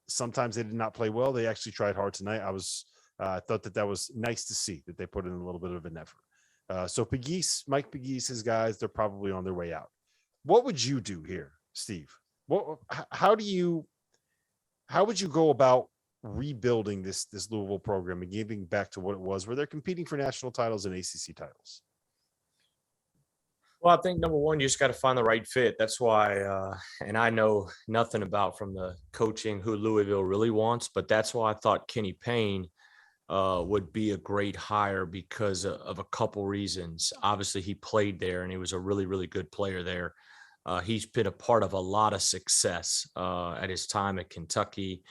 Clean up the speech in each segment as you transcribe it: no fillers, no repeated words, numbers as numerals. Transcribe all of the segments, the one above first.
Sometimes they did not play well. They actually tried hard tonight. I thought that was nice to see that they put in a little bit of an effort. So Mike Pegues, guys, they're probably on their way out. What would you do here, Steve? How would you go about rebuilding this Louisville program and getting back to what it was, where they're competing for national titles and ACC titles? Well, I think number one, you just got to find the right fit. That's why, and I know nothing about from the coaching who Louisville really wants, but that's why I thought Kenny Payne would be a great hire because of a couple reasons. Obviously, he played there and he was a really, really good player there. He's been a part of a lot of success at his time at Kentucky,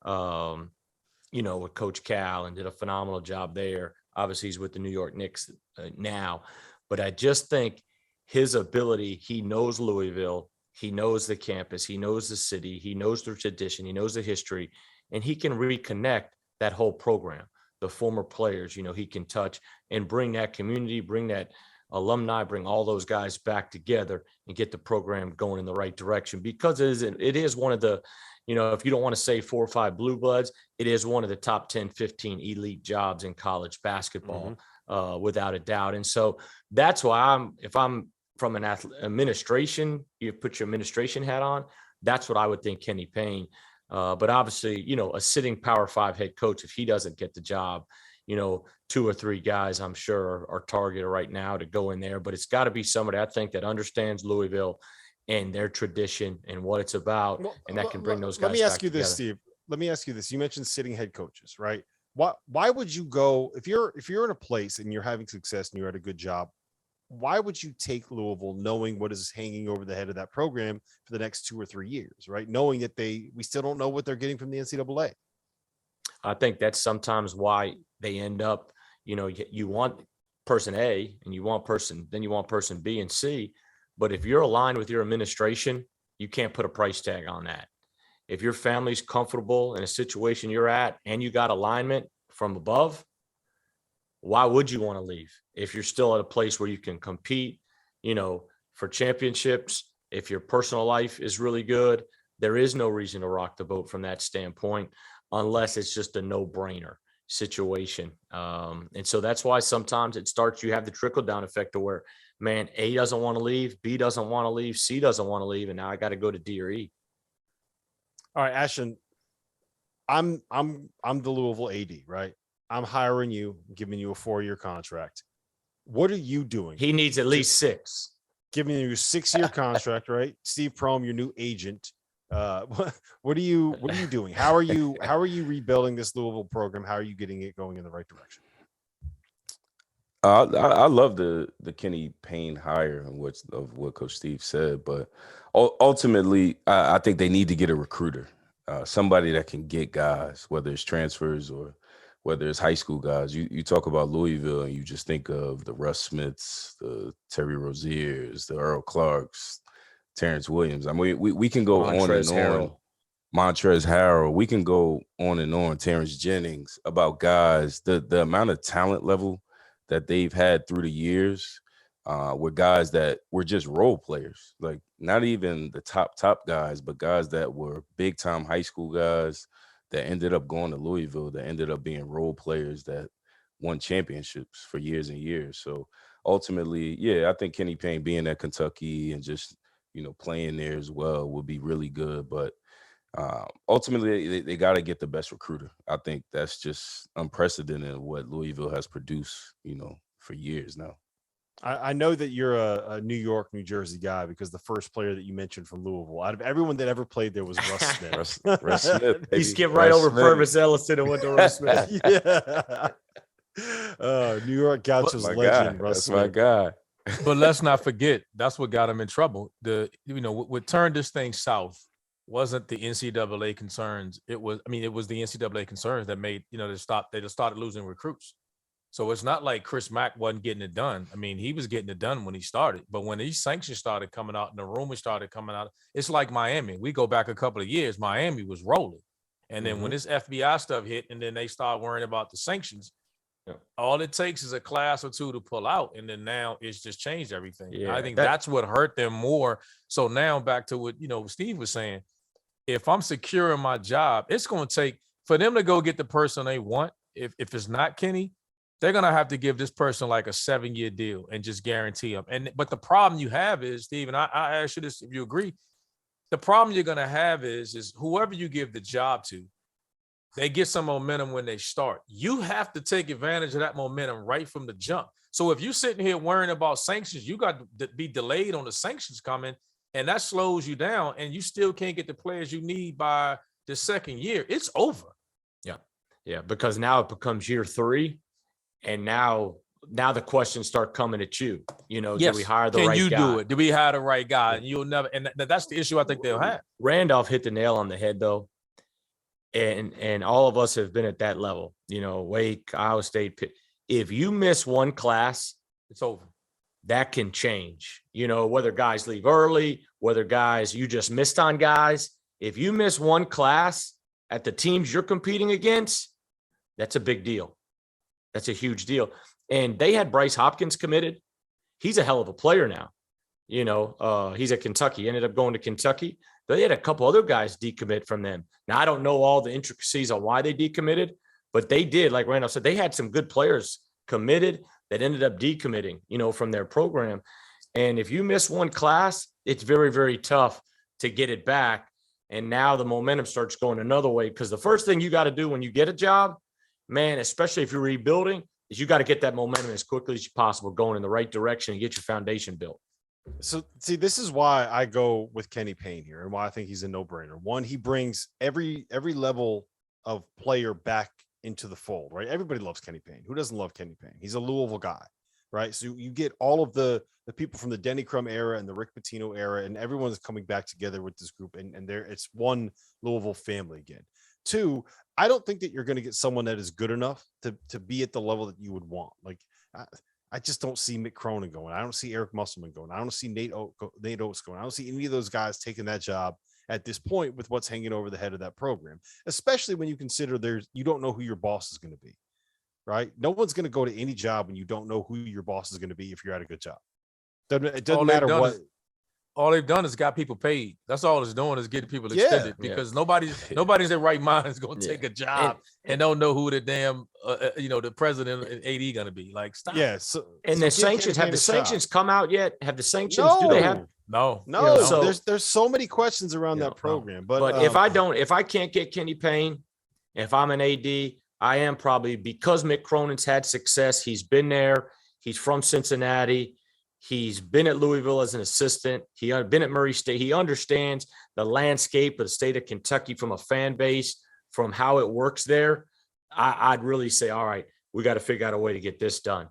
with Coach Cal, and did a phenomenal job there. Obviously, he's with the New York Knicks now, but I just think his ability, he knows Louisville, he knows the campus, he knows the city, he knows the tradition, he knows the history, and he can reconnect that whole program, the former players, he can touch and bring that community, bring that alumni, bring all those guys back together and get the program going in the right direction, because it is one of the, if you don't want to say 4 or 5 blue bloods, it is one of the top 10, 15 elite jobs in college basketball, without a doubt. And so that's why if I'm from an administration, you put your administration hat on, that's what I would think Kenny Payne. But obviously, a sitting Power 5 head coach, if he doesn't get the job, 2 or 3 guys I'm sure are targeted right now to go in there. But it's got to be somebody, I think, that understands Louisville and their tradition and what it's about, and that can bring those guys. Let me ask you together. this, Steve. Let me ask you this. You mentioned sitting head coaches, right? Why would you go if you're in a place and you're having success and you're at a good job? Why would you take Louisville knowing what is hanging over the head of that program for the next 2 or 3 years, right? Knowing that we still don't know what they're getting from the NCAA. I think that's sometimes why they end up, you want person A and you want person B and C. But if you're aligned with your administration, you can't put a price tag on that. If your family's comfortable in a situation you're at and you got alignment from above, why would you want to leave if you're still at a place where you can compete, for championships? If your personal life is really good, there is no reason to rock the boat from that standpoint, unless it's just a no-brainer situation. And so that's why sometimes you have the trickle-down effect to where, man, A doesn't want to leave, B doesn't want to leave, C doesn't want to leave, and now I got to go to D or E. All right, Ashton, I'm the Louisville AD, right? I'm hiring you, giving you a 4-year contract. What are you doing? He needs at least 6. Giving you a 6-year contract, right? Steve Prohm, your new agent. What are you doing? How are you rebuilding this Louisville program? How are you getting it going in the right direction? I love the Kenny Payne hire and what Coach Steve said, but ultimately, I think they need to get a recruiter, somebody that can get guys, whether it's transfers or whether it's high school guys. You talk about Louisville and you just think of the Russ Smiths, the Terry Roziers, the Earl Clarks, Terrence Williams. I mean, we can go Montrezl on and on. Montrezl Harrell. We can go on and on. Terrence Jennings, about guys, the amount of talent level that they've had through the years, with guys that were just role players, like not even the top guys, but guys that were big time high school guys that ended up going to Louisville, that ended up being role players that won championships for years and years. So ultimately, yeah, I think Kenny Payne being at Kentucky and just, playing there as well would be really good. But ultimately, they got to get the best recruiter. I think that's just unprecedented what Louisville has produced, for years now. I know that you're a New York, New Jersey guy because the first player that you mentioned from Louisville, out of everyone that ever played there, was Russ Smith. Russ Smith. He skipped right over Purvis Ellison and went to Russ Smith. Yeah. New York Gauchos legend, Russ Smith. My guy. But let's not forget, that's what got him in trouble. What turned this thing south wasn't the NCAA concerns. It was the NCAA concerns that made, they just started losing recruits. So it's not like Chris Mack wasn't getting it done. I mean, he was getting it done when he started. But when these sanctions started coming out and the rumors started coming out, it's like Miami. We go back a couple of years, Miami was rolling. And then when this FBI stuff hit and then they start worrying about the sanctions, all it takes is a class or two to pull out. And then now it's just changed everything. Yeah, I think that's what hurt them more. So now back to what, Steve was saying. if I'm secure in my job, it's going to take for them to go get the person they want. If it's not Kenny, they're going to have to give this person like a 7-year deal and just guarantee them. But the problem you have is, Steve, and I ask you this if you agree, the problem you're going to have is whoever you give the job to, they get some momentum when they start. You have to take advantage of that momentum right from the jump. So if you're sitting here worrying about sanctions, you got to be delayed on the sanctions coming, and that slows you down, and you still can't get the players you need by the second year. It's over. Yeah, because now it becomes year 3, and now the questions start coming at you. You know, Yes. do we hire the right guy? Can you do it? Do we hire the right guy? And you'll never. And that's the issue I think they'll have. Randolph hit the nail on the head, though. And all of us have been at that level. You know, Wake, Iowa State. If you miss one class, It's over. that can change. You know, whether guys leave early, whether guys you just missed on guys. If you miss one class at the teams you're competing against, that's a big deal. That's a huge deal. And they had Bryce Hopkins committed. He's a hell of a player now. You know, he's at Kentucky. He ended up going to Kentucky. They had a couple other guys decommit from them. Now, I don't know all the intricacies on why they decommitted, but they did. Like Randall said, they had some good players committed that ended up decommitting, you know, from their program. And if you miss one class, it's very, very tough to get it back. And now the momentum starts going another way, because the first thing you got to do when you get a job, man, especially if you're rebuilding, is you got to get that momentum as quickly as possible going in the right direction and get your foundation built. So see, this is why I go with Kenny Payne here, and why I think he's a no-brainer. One, he brings every level of player back into the fold, right? Everybody loves Kenny Payne. Who doesn't love Kenny Payne? He's a Louisville guy, right? So you get all of the people from the Denny Crum era and the Rick Pitino era, and everyone's coming back together with this group, and there it's one Louisville family again. Two, I don't think that you're going to get someone that is good enough to be at the level that you would want. Like, I just don't see Mick Cronin going. I don't see Eric Musselman going. I don't see Nate Oates going. I don't see any of those guys taking that job at this point with what's hanging over the head of that program, especially when you consider you don't know who your boss is going to be, right? No one's going to go to any job when you don't know who your boss is going to be if you're at a good job. It doesn't matter what. All they've done is got people paid. That's all it's doing is getting people extended, because nobody's in their right mind is going to take a job and don't know who the damn the president and AD going to be. Like, stop. Yeah. So the sanctions, have the sanctions come out yet? Have the sanctions? No. Do they have? No. So there's so many questions around that program. But if I can't get Kenny Payne, if I'm an AD, I am probably, because Mick Cronin's had success. He's been there. He's from Cincinnati. He's been at Louisville as an assistant. He had been at Murray State. He understands the landscape of the state of Kentucky from a fan base, from how it works there. I'd really say, all right, we got to figure out a way to get this done.